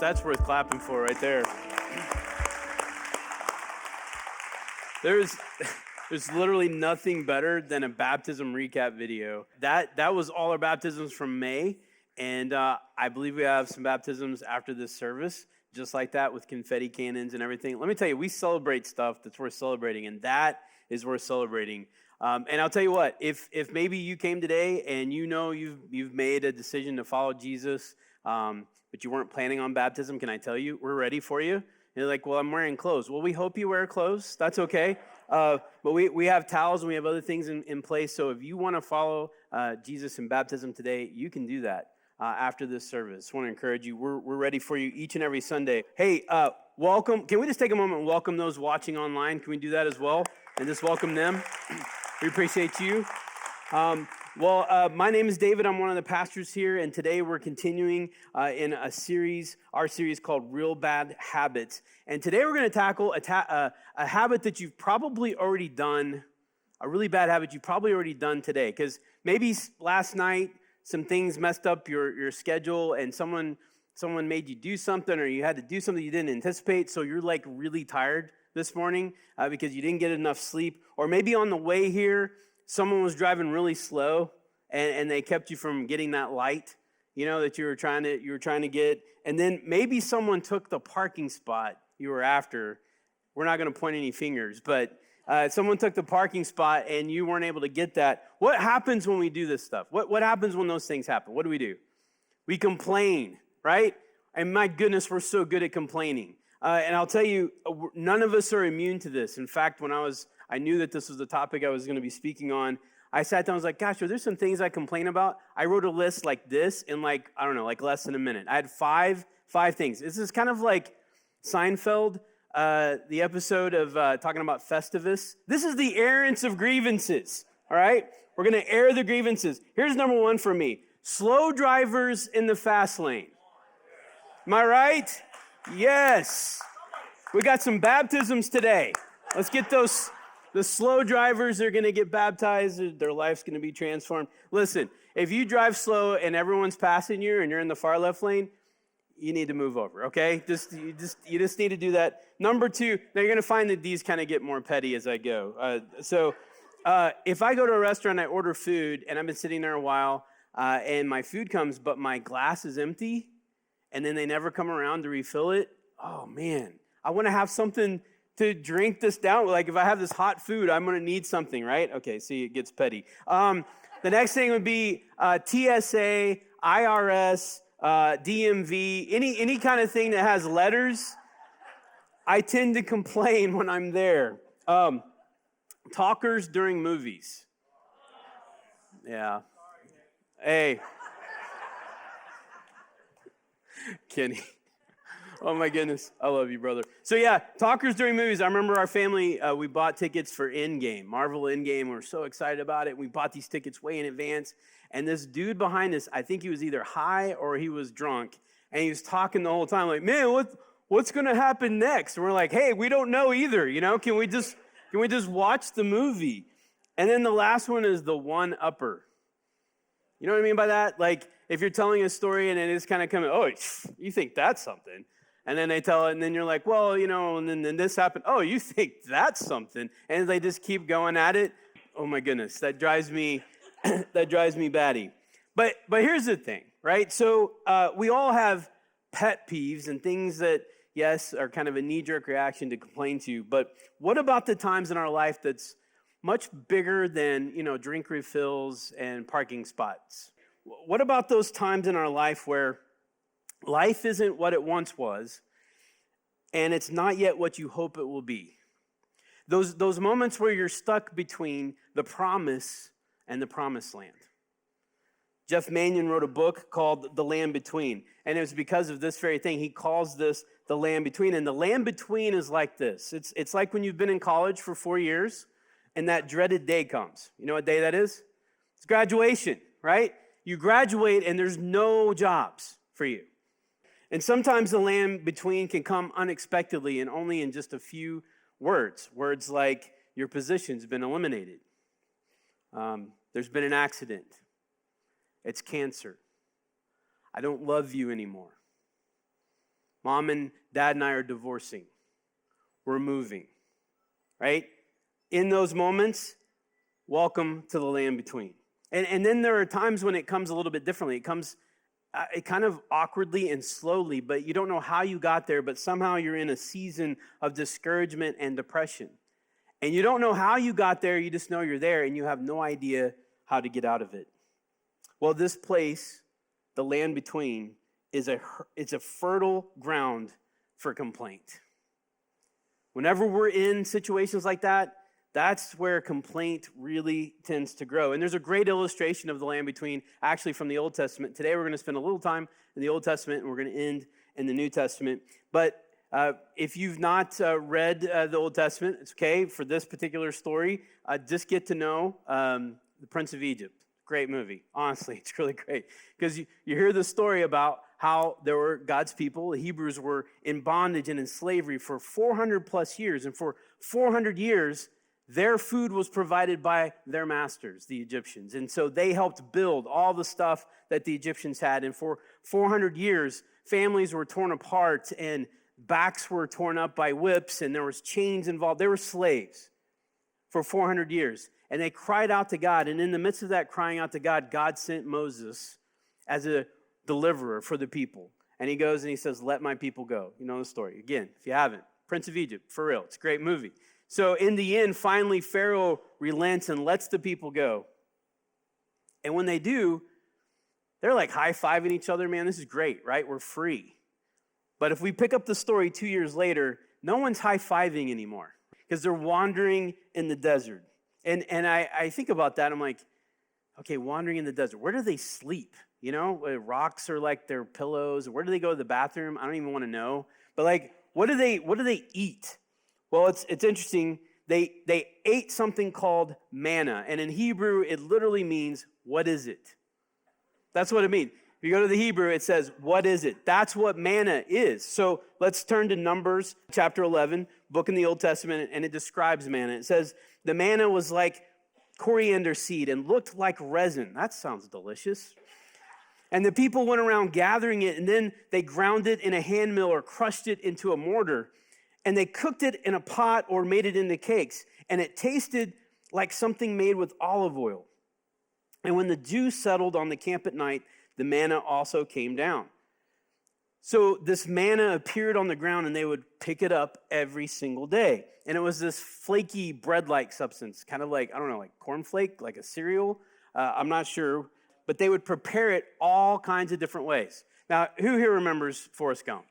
That's worth clapping for right there. There's literally nothing better than a baptism recap video. That was all our baptisms from May, and I believe we have some baptisms after this service, just like that with confetti cannons and everything. Let me tell you, we celebrate stuff that's worth celebrating, and that is worth celebrating. And I'll tell you what, if maybe you came today and you know you've made a decision to follow Jesus, but you weren't planning on baptism, can I tell you, we're ready for you. And you're like, well, I'm wearing clothes. Well, we hope you wear clothes. That's okay. But we have towels and we have other things in place. So if you want to follow Jesus in baptism today, you can do that after this service. I want to encourage you. We're ready for you each and every Sunday. Hey, welcome. Can we just take a moment and welcome those watching online? Can we do that as well? And just welcome them. We appreciate you. My name is David. I'm one of the pastors here, and today we're continuing in our series called Real Bad Habits. And today we're going to tackle a habit that you've probably already done, a really bad habit you've probably already done today. Because maybe last night some things messed up your schedule, and someone made you do something, or you had to do something you didn't anticipate, so you're like really tired this morning because you didn't get enough sleep. Or maybe on the way here, someone was driving really slow and they kept you from getting that light, that you were trying to get. And then maybe someone took the parking spot you were after. We're not going to point any fingers, but someone took the parking spot and you weren't able to get that. What happens when we do this stuff? What happens when those things happen? What do? We complain, right? And my goodness, we're so good at complaining. And I'll tell you, none of us are immune to this. In fact, when I knew that this was the topic I was going to be speaking on, I sat down and was like, gosh, are there some things I complain about? I wrote a list like this in like less than a minute. I had five things. This is kind of like Seinfeld, the episode of talking about Festivus. This is the errands of grievances, all right? We're going to air the grievances. Here's number one for me. Slow drivers in the fast lane. Am I right? Yes. We got some baptisms today. Let's get the slow drivers are going to get baptized. Their life's going to be transformed. Listen, if you drive slow and everyone's passing you and you're in the far left lane, you need to move over, okay? You just need to do that. Number two, now you're going to find that these kind of get more petty as I go. If I go to a restaurant, I order food, and I've been sitting there a while, and my food comes, but my glass is empty, and then they never come around to refill it. Oh, man. I want to have something to drink this down. Like if I have this hot food, I'm going to need something, right? Okay, see, it gets petty. The next thing would be TSA, IRS, DMV, any kind of thing that has letters. I tend to complain when I'm there. Talkers during movies. Yeah. Hey. Kenny. Oh my goodness. I love you, brother. So yeah, talkers during movies. I remember our family, we bought tickets for Endgame, Marvel Endgame. We were so excited about it. We bought these tickets way in advance. And this dude behind us, I think he was either high or he was drunk. And he was talking the whole time like, man, what's going to happen next? And we're like, hey, we don't know either. Can we just watch the movie? And then the last one is the one-upper. You know what I mean by that? Like if you're telling a story and it is kind of coming, oh, you think that's something. And then they tell it, and then you're like, well, and then this happened. Oh, you think that's something. And they just keep going at it. Oh, my goodness. That drives me batty. But here's the thing, right? So we all have pet peeves and things that, yes, are kind of a knee-jerk reaction to complain to. But what about the times in our life that's much bigger than, drink refills and parking spots? What about those times in our life where life isn't what it once was, and it's not yet what you hope it will be? Those moments where you're stuck between the promise and the promised land. Jeff Manion wrote a book called The Land Between, and it was because of this very thing. He calls this the land between, and the land between is like this. It's like when you've been in college for 4 years, and that dreaded day comes. You know what day that is? It's graduation, right? You graduate, and there's no jobs for you. And sometimes the land between can come unexpectedly and only in just a few words. Words like your position's been eliminated. There's been an accident. It's cancer. I don't love you anymore. Mom and dad and I are divorcing. We're moving, right? In those moments, welcome to the land between. And then there are times when it comes a little bit differently. It kind of awkwardly and slowly, but you don't know how you got there, but somehow you're in a season of discouragement and depression. And you don't know how you got there, you just know you're there, and you have no idea how to get out of it. Well, this place, the land between, it's a fertile ground for complaint. Whenever we're in situations like that, that's where complaint really tends to grow. And there's a great illustration of the land between, actually from the Old Testament. Today we're going to spend a little time in the Old Testament, and we're going to end in the New Testament. But if you've not read the Old Testament, it's okay. For this particular story, just get to know the Prince of Egypt. Great movie. Honestly, it's really great. Because you hear the story about how there were God's people, the Hebrews were in bondage and in slavery for 400 plus years. And for 400 years, their food was provided by their masters, the Egyptians. And so they helped build all the stuff that the Egyptians had. And for 400 years, families were torn apart and backs were torn up by whips and there was chains involved. They were slaves for 400 years. And they cried out to God. And in the midst of that crying out to God, God sent Moses as a deliverer for the people. And he goes and he says, let my people go. You know the story. Again, if you haven't, Prince of Egypt, for real. It's a great movie. So in the end, finally, Pharaoh relents and lets the people go. And when they do, they're like high-fiving each other. Man, this is great, right? We're free. But if we pick up the story 2 years later, no one's high-fiving anymore because they're wandering in the desert. And I think about that. I'm like, okay, wandering in the desert. Where do they sleep? You know, rocks are like their pillows. Where do they go to the bathroom? I don't even want to know. But like, what do they eat? Well, it's interesting. They ate something called manna. And in Hebrew, it literally means, what is it? That's what it means. If you go to the Hebrew, it says, what is it? That's what manna is. So let's turn to Numbers chapter 11, book in the Old Testament, and it describes manna. It says, the manna was like coriander seed and looked like resin. That sounds delicious. And the people went around gathering it, and then they ground it in a hand mill or crushed it into a mortar. And they cooked it in a pot or made it into cakes. And it tasted like something made with olive oil. And when the dew settled on the camp at night, the manna also came down. So this manna appeared on the ground, and they would pick it up every single day. And it was this flaky bread-like substance, kind of like, I don't know, like cornflake, like a cereal. I'm not sure. But they would prepare it all kinds of different ways. Now, who here remembers Forrest Gump?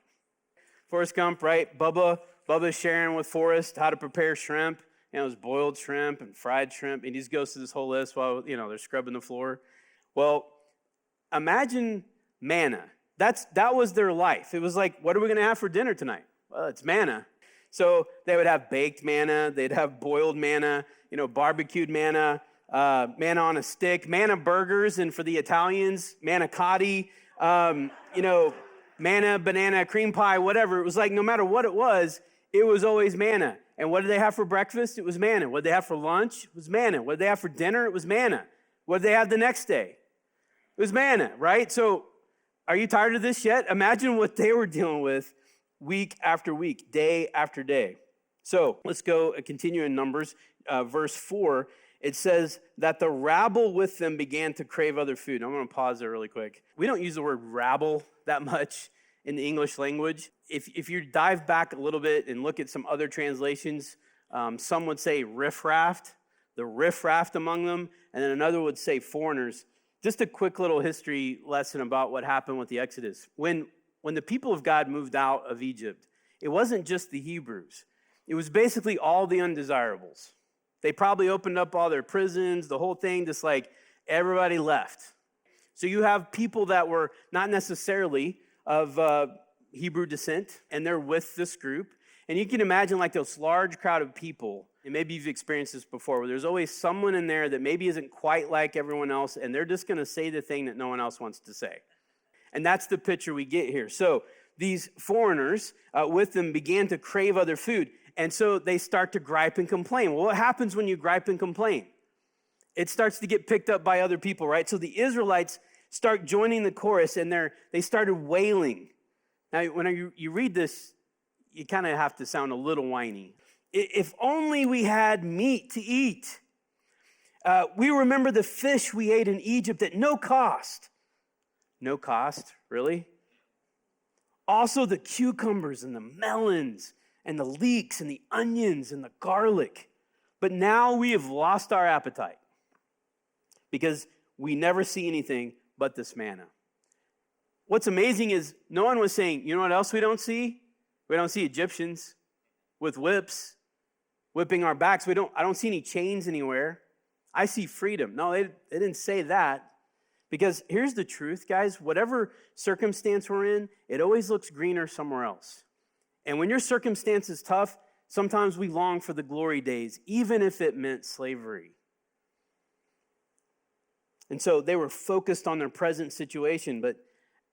Forrest Gump, right? Bubba's sharing with Forrest how to prepare shrimp. You know, it was boiled shrimp and fried shrimp. And he just goes through this whole list while, you know, they're scrubbing the floor. Well, imagine manna. That was their life. It was like, what are we going to have for dinner tonight? Well, it's manna. So they would have baked manna. They'd have boiled manna, you know, barbecued manna, manna on a stick, manna burgers, and for the Italians, manicotti, you know, manna, banana, cream pie, whatever. It was like no matter what it was always manna. And what did they have for breakfast? It was manna. What did they have for lunch? It was manna. What did they have for dinner? It was manna. What did they have the next day? It was manna, right? So are you tired of this yet? Imagine what they were dealing with week after week, day after day. So let's go continue in Numbers, verse 4. It says that the rabble with them began to crave other food. I'm going to pause there really quick. We don't use the word rabble that much in the English language. If you dive back a little bit and look at some other translations, some would say riffraff, the riffraff among them, and then another would say foreigners. Just a quick little history lesson about what happened with the Exodus. When the people of God moved out of Egypt, it wasn't just the Hebrews. It was basically all the undesirables. They probably opened up all their prisons, the whole thing, just like everybody left. So you have people that were not necessarily of Hebrew descent, and they're with this group. And you can imagine like this large crowd of people, and maybe you've experienced this before, where there's always someone in there that maybe isn't quite like everyone else, and they're just going to say the thing that no one else wants to say. And that's the picture we get here. So these foreigners with them began to crave other food. And so they start to gripe and complain. Well, what happens when you gripe and complain? It starts to get picked up by other people, right? So the Israelites start joining the chorus, and they started wailing. Now, when you read this, you kind of have to sound a little whiny. If only we had meat to eat. We remember the fish we ate in Egypt at no cost. No cost, really? Also the cucumbers and the melons and the leeks and the onions and the garlic. But now we have lost our appetite because we never see anything but this manna. What's amazing is no one was saying, you know what else we don't see? We don't see Egyptians with whips whipping our backs. I don't see any chains anywhere. I see freedom. No, they didn't say that. Because here's the truth, guys. Whatever circumstance we're in, it always looks greener somewhere else. And when your circumstance is tough, sometimes we long for the glory days, even if it meant slavery. And so they were focused on their present situation,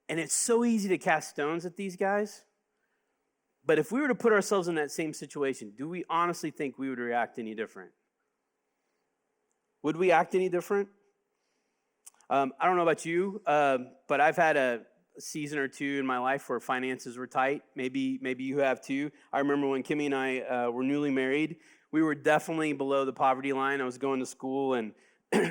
and it's so easy to cast stones at these guys. But if we were to put ourselves in that same situation, do we honestly think we would react any different? Would we act any different? I don't know about you, but I've had a season or two in my life where finances were tight. Maybe you have too. I remember when Kimmy and I were newly married, we were definitely below the poverty line. I was going to school, and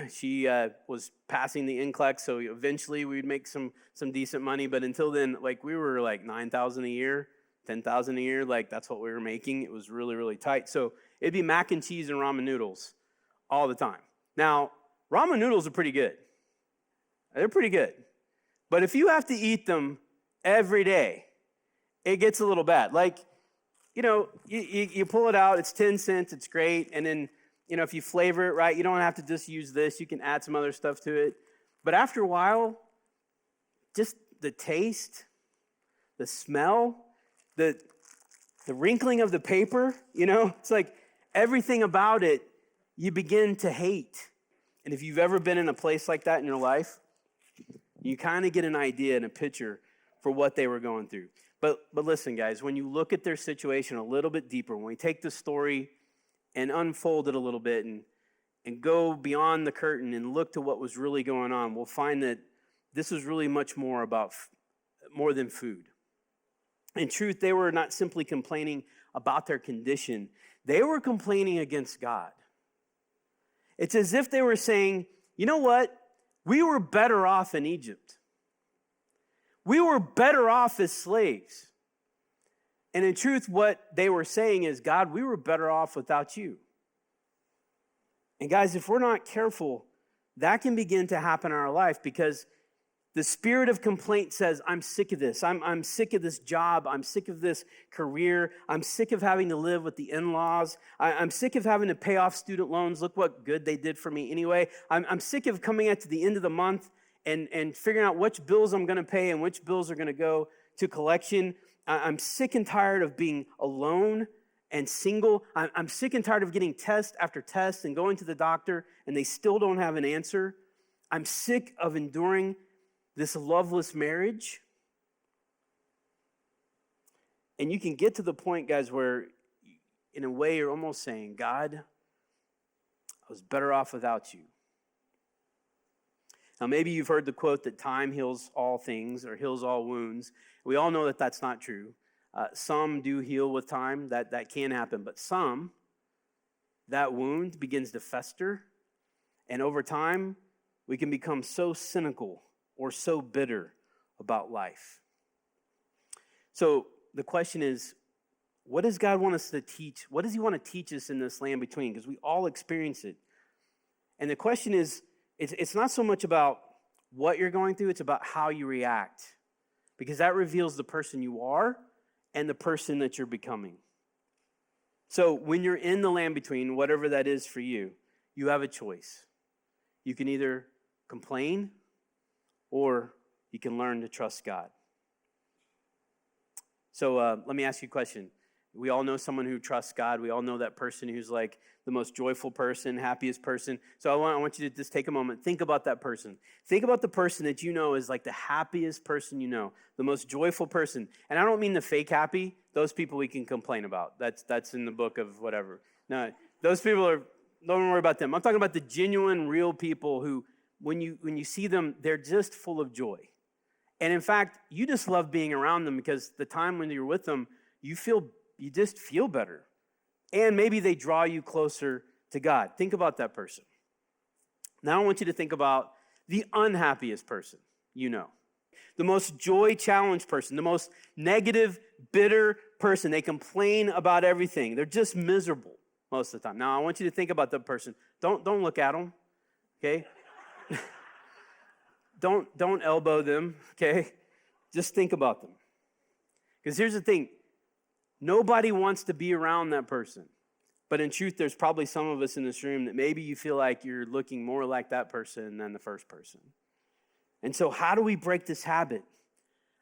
she was passing the NCLEX, so eventually we'd make some decent money. But until then, we were like $9,000 a year, $10,000 a year. That's what we were making. It was really, really tight. So it'd be mac and cheese and ramen noodles all the time. Now, ramen noodles are pretty good. They're pretty good. But if you have to eat them every day, it gets a little bad. You pull it out, it's 10 cents, it's great. And then, if you flavor it right, you don't have to just use this. You can add some other stuff to it. But after a while, just the taste, the smell, the wrinkling of the paper, it's like everything about it, you begin to hate. And if you've ever been in a place like that in your life, you kind of get an idea and a picture for what they were going through. But listen, guys, when you look at their situation a little bit deeper, when we take the story and unfold it a little bit and go beyond the curtain and look to what was really going on, we'll find that this was really much more about more than food. In truth, they were not simply complaining about their condition. They were complaining against God. It's as if they were saying, you know what? We were better off in Egypt. We were better off as slaves. And in truth, what they were saying is, God, we were better off without you. And guys, if we're not careful, that can begin to happen in our life because the spirit of complaint says, I'm sick of this. I'm sick of this job. I'm sick of this career. I'm sick of having to live with the in-laws. I'm sick of having to pay off student loans. Look what good they did for me anyway. I'm sick of coming at to the end of the month and figuring out which bills I'm going to pay and which bills are going to go to collection. I'm sick and tired of being alone and single. I'm sick and tired of getting test after test and going to the doctor and they still don't have an answer. I'm sick of enduring this loveless marriage. And you can get to the point, guys, where in a way you're almost saying, God, I was better off without you. Now, maybe you've heard the quote that time heals all things or heals all wounds. We all know that that's not true. Some do heal with time. That can happen. But some, that wound begins to fester. And over time, we can become so cynical or so bitter about life. So the question is, what does God want us to teach? What does he want to teach us in this land between? Because we all experience it. And the question is, it's not so much about what you're going through, it's about how you react. Because that reveals the person you are and the person that you're becoming. So when you're in the land between, whatever that is for you, you have a choice. You can either complain or you can learn to trust God. So let me ask you a question. We all know someone who trusts God. We all know that person who's like the most joyful person, happiest person. So I want you to just take a moment. Think about that person. Think about the person that you know is like the happiest person you know, the most joyful person. And I don't mean the fake happy. Those people we can complain about. That's in the book of whatever. No, those people don't worry about them. I'm talking about the genuine, real people who, when you see them, they're just full of joy. And in fact, you just love being around them because the time when you're with them, you just feel better. And maybe they draw you closer to God. Think about that person. Now I want you to think about the unhappiest person you know. The most joy-challenged person, the most negative, bitter person. They complain about everything. They're just miserable most of the time. Now I want you to think about that person. Don't look at them, okay? Don't elbow them, okay? Just think about them. Because here's the thing. Nobody wants to be around that person. But in truth, there's probably some of us in this room that maybe you feel like you're looking more like that person than the first person. And so how do we break this habit?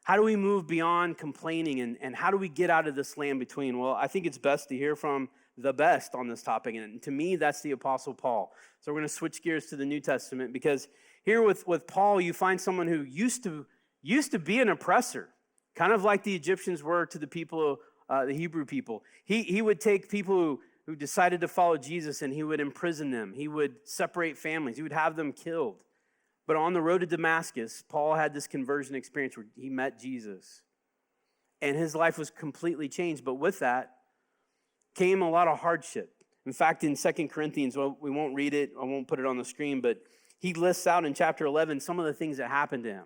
How do we move beyond complaining and how do we get out of this land between? Well, I think it's best to hear from the best on this topic. And to me, that's the Apostle Paul. So we're going to switch gears to the New Testament because here with Paul, you find someone who used to be an oppressor, kind of like the Egyptians were to the people, the Hebrew people. He would take people who decided to follow Jesus and he would imprison them. He would separate families. He would have them killed. But on the road to Damascus, Paul had this conversion experience where he met Jesus. And his life was completely changed. But with that came a lot of hardship. In fact, in 2 Corinthians, well, we won't read it. I won't put it on the screen. But he lists out in chapter 11 some of the things that happened to him.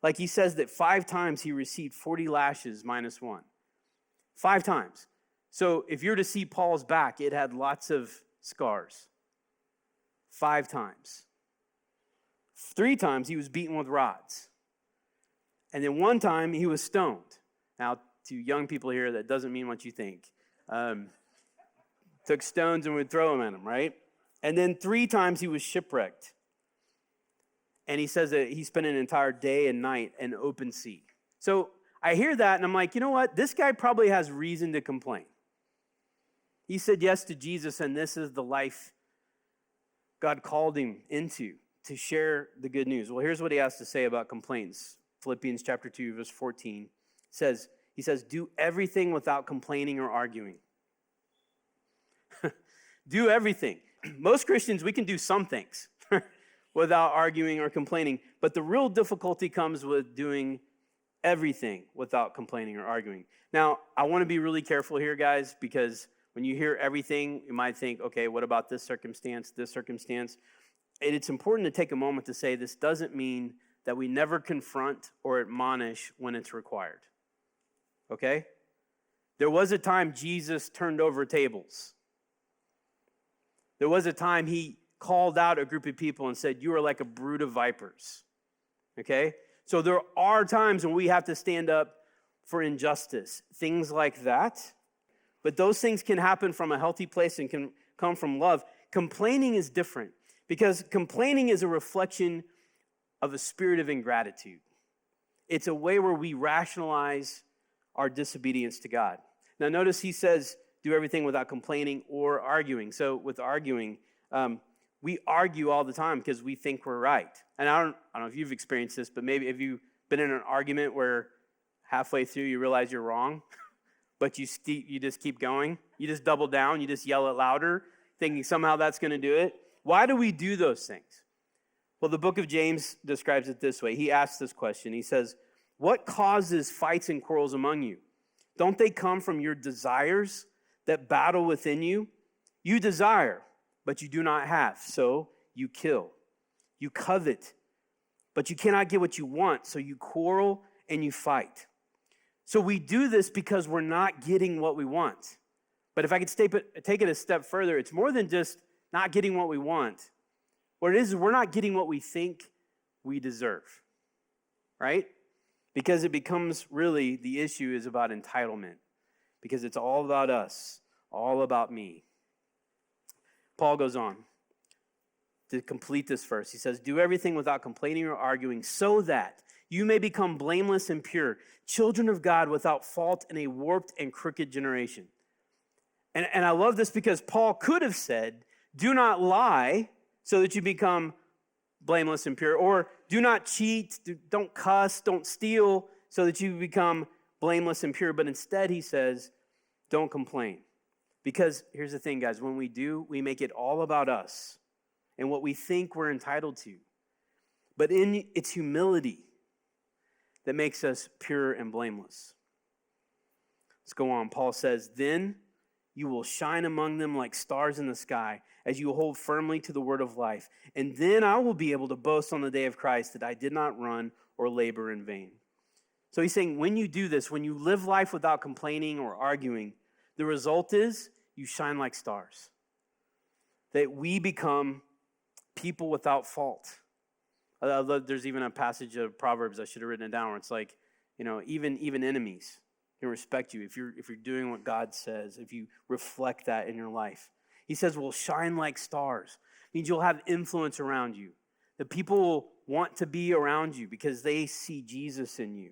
Like he says that 5 times he received 40 lashes minus 1. 5 times. So if you're to see Paul's back, it had lots of scars. 5 times. 3 times he was beaten with rods. And then 1 time he was stoned. Now, to young people here, that doesn't mean what you think. Took stones and would throw them at him, right? And then 3 times he was shipwrecked. And he says that he spent an entire day and night in open sea. So I hear that and I'm like, you know what? This guy probably has reason to complain. He said yes to Jesus and this is the life God called him into, to share the good news. Well, here's what he has to say about complaints. Philippians chapter 2, verse 14 he says, do everything without complaining or arguing. Do everything. Most Christians, we can do some things without arguing or complaining, but the real difficulty comes with doing everything without complaining or arguing. Now, I want to be really careful here, guys, because when you hear everything, you might think, okay, what about this circumstance, this circumstance? And it's important to take a moment to say this doesn't mean that we never confront or admonish when it's required. Okay? There was a time Jesus turned over tables. There was a time he called out a group of people and said, you are like a brood of vipers. Okay? So there are times when we have to stand up for injustice, things like that. But those things can happen from a healthy place and can come from love. Complaining is different because complaining is a reflection of a spirit of ingratitude. It's a way where we rationalize our disobedience to God. Now notice he says, do everything without complaining or arguing. So with arguing, we argue all the time because we think we're right. And I don't know if you've experienced this, but maybe have you been in an argument where halfway through you realize you're wrong, but you just keep going? You just double down, you just yell it louder, thinking somehow that's going to do it. Why do we do those things? Well, the book of James describes it this way. He asks this question. He says, what causes fights and quarrels among you? Don't they come from your desires that battle within you? You desire, but you do not have, so you kill. You covet, but you cannot get what you want, so you quarrel and you fight. So we do this because we're not getting what we want. But if I could take it a step further, it's more than just not getting what we want. What it is we're not getting what we think we deserve, right? Because it becomes really, the issue is about entitlement. Because it's all about us, all about me. Paul goes on to complete this verse. He says, do everything without complaining or arguing so that you may become blameless and pure, children of God without fault in a warped and crooked generation. And I love this because Paul could have said, do not lie so that you become blameless and pure. Or do not cheat, don't cuss, don't steal so that you become blameless and pure. But instead he says, don't complain. Because here's the thing, guys. When we do, we make it all about us and what we think we're entitled to. But in its humility, that makes us pure and blameless. Let's go on. Paul says, then you will shine among them like stars in the sky as you hold firmly to the word of life. And then I will be able to boast on the day of Christ that I did not run or labor in vain. So he's saying when you do this, when you live life without complaining or arguing, the result is you shine like stars. That we become people without fault. There's even a passage of Proverbs, I should have written it down, where it's like, even enemies can respect you if you're doing what God says, if you reflect that in your life. He says, we'll shine like stars. It means you'll have influence around you. The people will want to be around you because they see Jesus in you.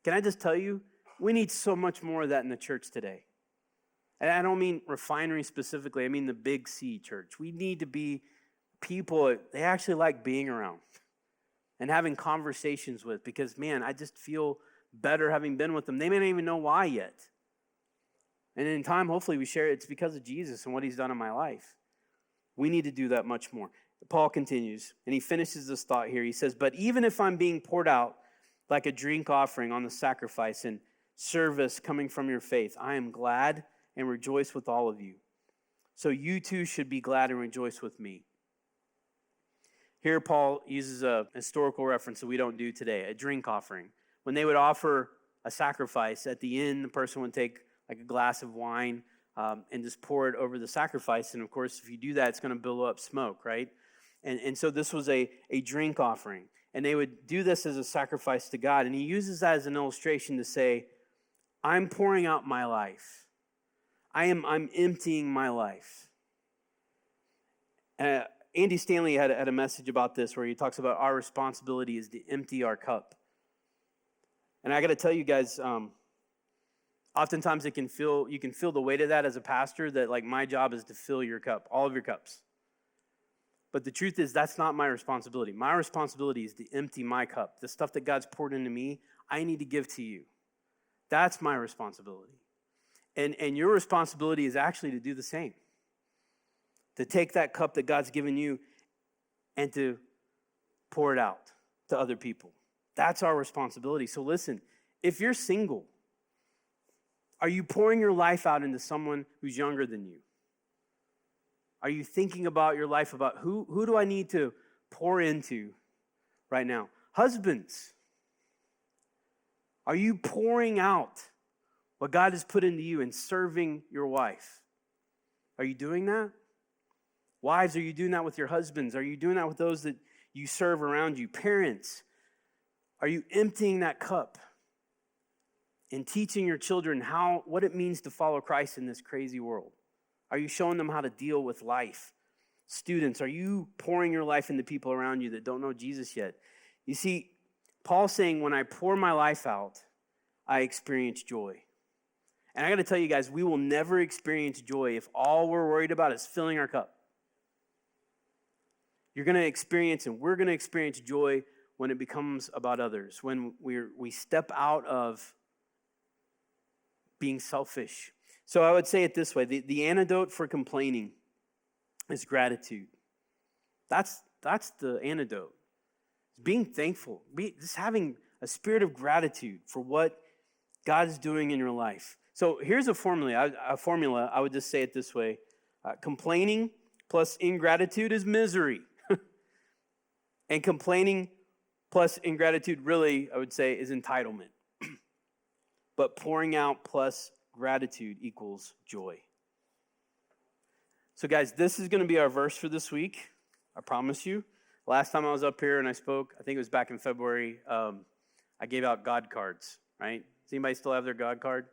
Can I just tell you, we need so much more of that in the church today. And I don't mean Refinery specifically, I mean the Big C church. We need to be people they actually like being around and having conversations with because, man, I just feel better having been with them. They may not even know why yet. And in time, hopefully we share it's because of Jesus and what he's done in my life. We need to do that much more. Paul continues, and he finishes this thought here. He says, but even if I'm being poured out like a drink offering on the sacrifice and service coming from your faith, I am glad and rejoice with all of you. So you too should be glad and rejoice with me. Here Paul uses a historical reference that we don't do today, a drink offering. When they would offer a sacrifice, at the end, the person would take like a glass of wine and just pour it over the sacrifice. And of course, if you do that, it's going to billow up smoke, right? And so this was a drink offering. And they would do this as a sacrifice to God. And he uses that as an illustration to say, I'm pouring out my life. I'm emptying my life. Andy Stanley had a message about this where he talks about our responsibility is to empty our cup. And I got to tell you guys, oftentimes you can feel the weight of that as a pastor, that like my job is to fill your cup, all of your cups. But the truth is that's not my responsibility. My responsibility is to empty my cup. The stuff that God's poured into me, I need to give to you. That's my responsibility. And your responsibility is actually to do the same. To take that cup that God's given you and to pour it out to other people. That's our responsibility. So listen, if you're single, are you pouring your life out into someone who's younger than you? Are you thinking about your life, about who do I need to pour into right now? Husbands, are you pouring out what God has put into you and serving your wife? Are you doing that? Wives, are you doing that with your husbands? Are you doing that with those that you serve around you? Parents, are you emptying that cup and teaching your children what it means to follow Christ in this crazy world? Are you showing them how to deal with life? Students, are you pouring your life into people around you that don't know Jesus yet? You see, Paul's saying, when I pour my life out, I experience joy. And I got to tell you guys, we will never experience joy if all we're worried about is filling our cup. You're going to experience, and we're going to experience joy when it becomes about others, when we step out of being selfish. So I would say it this way, the antidote for complaining is gratitude. That's the antidote. Being thankful, just having a spirit of gratitude for what God is doing in your life. So here's a formula. I would just say it this way. Complaining plus ingratitude is misery. And complaining plus ingratitude really, I would say, is entitlement. But pouring out plus gratitude equals joy. So guys, this is going to be our verse for this week. I promise you. Last time I was up here and I spoke, I think it was back in February, I gave out God cards, right? Does anybody still have their God card?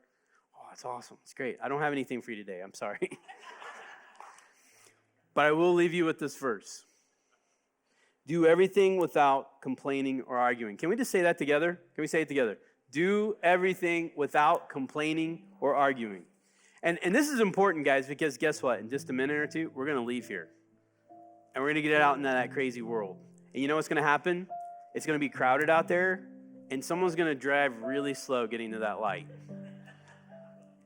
Oh, that's awesome. It's great. I don't have anything for you today. I'm sorry. But I will leave you with this verse. Do everything without complaining or arguing. Can we just say that together? Can we say it together? Do everything without complaining or arguing. And this is important, guys, because guess what? In just a minute or two, we're going to leave here. And we're going to get it out into that crazy world. And you know what's going to happen? It's going to be crowded out there, and someone's going to drive really slow getting to that light.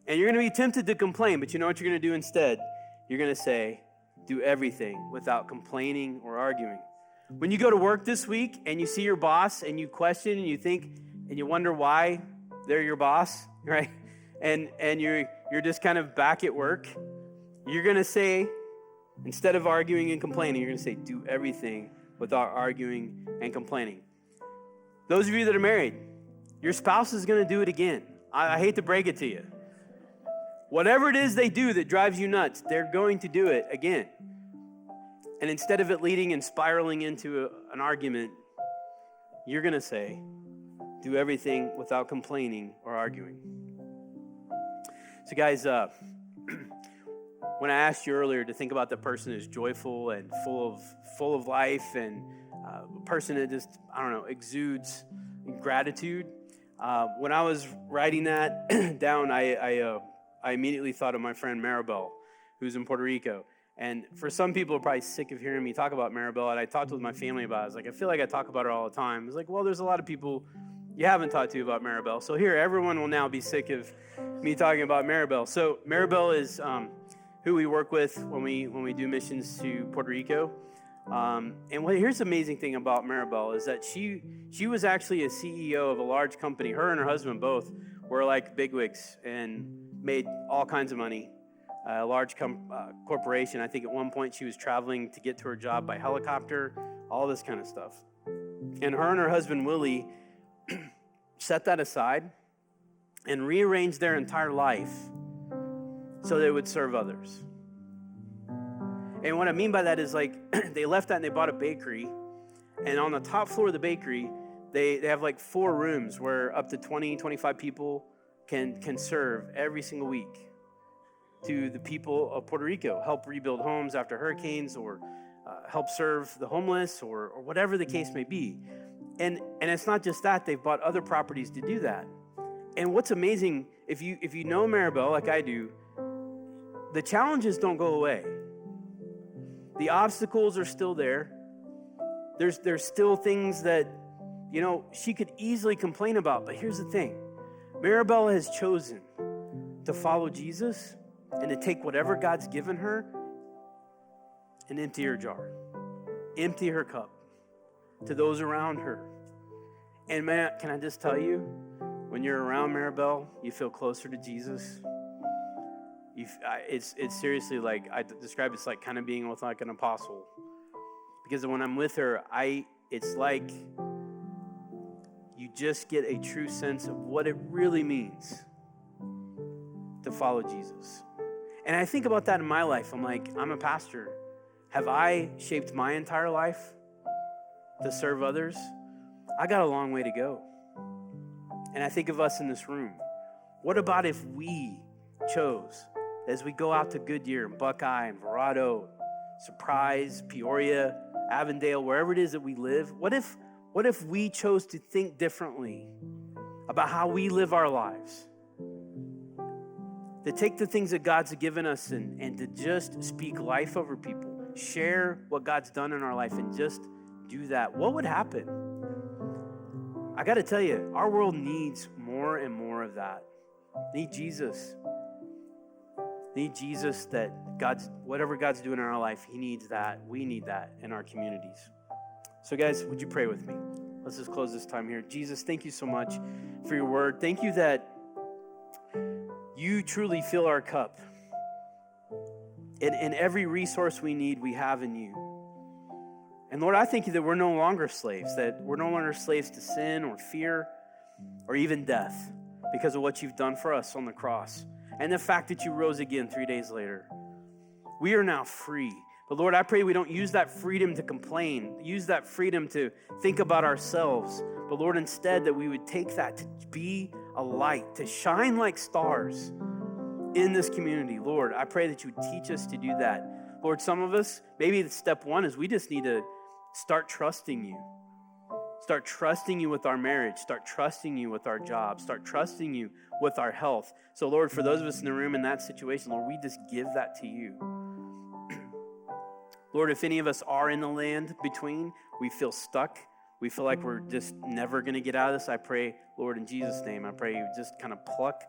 And you're going to be tempted to complain, but you know what you're going to do instead? You're going to say, do everything without complaining or arguing. When you go to work this week and you see your boss and you question and you think, and you wonder why they're your boss, right? And you're just kind of back at work, you're going to say, instead of arguing and complaining, you're going to say, do everything without arguing and complaining. Those of you that are married, your spouse is going to do it again. I hate to break it to you. Whatever it is they do that drives you nuts, they're going to do it again. And instead of it leading and spiraling into an argument, you're going to say, do everything without complaining or arguing. So guys, when I asked you earlier to think about the person who's joyful and full of life, and a person that just, exudes gratitude, when I was writing that down, I immediately thought of my friend Maribel, who's in Puerto Rico. And for some people are probably sick of hearing me talk about Maribel, and I talked with my family about it. I was like, I feel like I talk about her all the time. It's like, well, there's a lot of people you haven't talked to about Maribel. So here, everyone will now be sick of me talking about Maribel. So Maribel is who we work with when we do missions to Puerto Rico. And here's the amazing thing about Maribel is that she was actually a CEO of a large company. Her and her husband both were like bigwigs and made all kinds of money. A large corporation. I think at one point she was traveling to get to her job by helicopter, all this kind of stuff. And her and her husband, Willie, set that aside and rearranged their entire life so they would serve others. And what I mean by that is like they left that and they bought a bakery. And on the top floor of the bakery, they have like 4 rooms where up to 20, 25 people can serve every single week to the people of Puerto Rico, help rebuild homes after hurricanes, or help serve the homeless, or whatever the case may be. And it's not just that, they've bought other properties to do that. And what's amazing, if you know Maribel like I do, the challenges don't go away. The obstacles are still there. There's still things that, she could easily complain about. But here's the thing. Maribel has chosen to follow Jesus and to take whatever God's given her and empty her jar, empty her cup to those around her. And man, can I just tell you, when you're around Maribel, you feel closer to Jesus. It's seriously like, I describe it's like kind of being with like an apostle. Because when I'm with her, it's like you just get a true sense of what it really means to follow Jesus. And I think about that in my life. I'm like, I'm a pastor. Have I shaped my entire life to serve others? I got a long way to go. And I think of us in this room. What about if we chose, as we go out to Goodyear and Buckeye and Verrado, Surprise, Peoria, Avondale, wherever it is that we live, what if we chose to think differently about how we live our lives? To take the things that God's given us and to just speak life over people, share what God's done in our life and just do that. What would happen? I got to tell you, our world needs more and more of that. Need Jesus. Need Jesus, that whatever God's doing in our life, he needs that. We need that in our communities. So guys, would you pray with me? Let's just close this time here. Jesus, thank you so much for your word. Thank you that you truly fill our cup. And every resource we need, we have in you. And Lord, I thank you that we're no longer slaves, that we're no longer slaves to sin or fear or even death because of what you've done for us on the cross. And the fact that you rose again 3 days later. We are now free. But Lord, I pray we don't use that freedom to complain, use that freedom to think about ourselves. But Lord, instead that we would take that to be a light, to shine like stars in this community. Lord, I pray that you would teach us to do that. Lord, some of us, maybe step one is we just need to start trusting you. Start trusting you with our marriage. Start trusting you with our jobs. Start trusting you with our health. So Lord, for those of us in the room in that situation, Lord, we just give that to you. Lord, if any of us are in the land between, we feel stuck, we feel like we're just never going to get out of this, I pray, Lord, in Jesus' name, I pray you just kind of pluck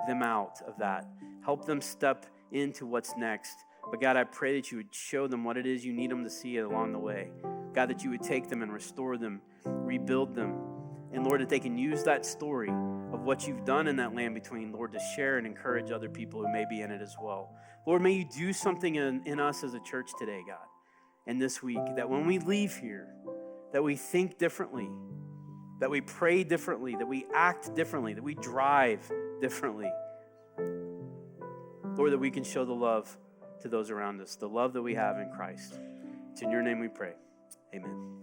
them out of that. Help them step into what's next. But God, I pray that you would show them what it is you need them to see along the way. God, that you would take them and restore them, rebuild them, And Lord, that they can use that story of what you've done in that land between, Lord, to share and encourage other people who may be in it as well. Lord, may you do something in us as a church today, God, and this week, that when we leave here, that we think differently, that we pray differently, that we act differently, that we drive differently. Lord, that we can show the love to those around us, the love that we have in Christ. It's in your name we pray. Amen.